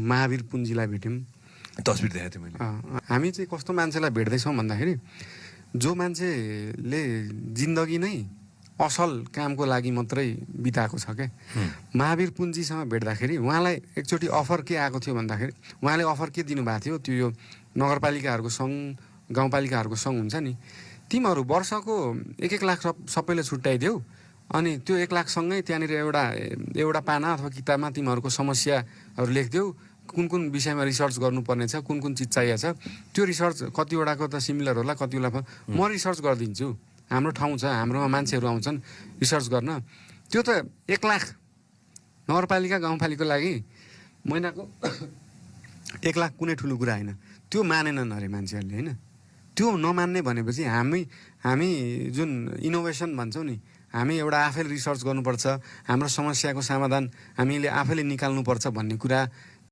महावीर पुन्जीलाई भेट्यौँ। तस्बिर देखाएको थिएँ मैले। हामी चाहिँ कस्तो मान्छेलाई भेट्दैछौँ भन्दाखेरि जो मान्छेले जिन्दगी नै असल कामको लागि मात्रै बिताएको छ क्या। महावीर पुन्जीसँग भेट्दाखेरि उहाँलाई एकचोटि अफर के आएको थियो भन्दाखेरि उहाँले अफर के दिनुभएको थियो, त्यो यो नगरपालिकाहरूको सङ्घ गाउँपालिकाहरूको सङ्घ हुन्छ नि, तिमीहरू वर्षको 1-1 लाख सबैले छुट्याइदेऊ, अनि त्यो 1 लाखसँगै त्यहाँनिर एउटा पाना अथवा किताबमा तिमीहरूको समस्याहरू लेखिदेऊ, कुन कुन विषयमा रिसर्च गर्नुपर्ने छ, कुन कुन चिज चाहिएको छ, त्यो रिसर्च कतिवटाको त सिमिलर होला, कतिवटा म रिसर्च गरिदिन्छु, हाम्रो ठाउँ छ, हाम्रोमा मान्छेहरू आउँछन् रिसर्च गर्न। त्यो त 1 लाख नगरपालिका गाउँपालिकाको लागि महिनाको 1 लाख कुनै ठुलो कुरा होइन। त्यो मानेनन् अरे मान्छेहरूले होइन। त्यो नमान्ने भनेपछि हामी जुन इनोभेसन भन्छौँ नि, हामी एउटा आफैले रिसर्च गर्नुपर्छ, हाम्रो समस्याको समाधान हामीले आफैले निकाल्नुपर्छ भन्ने कुरा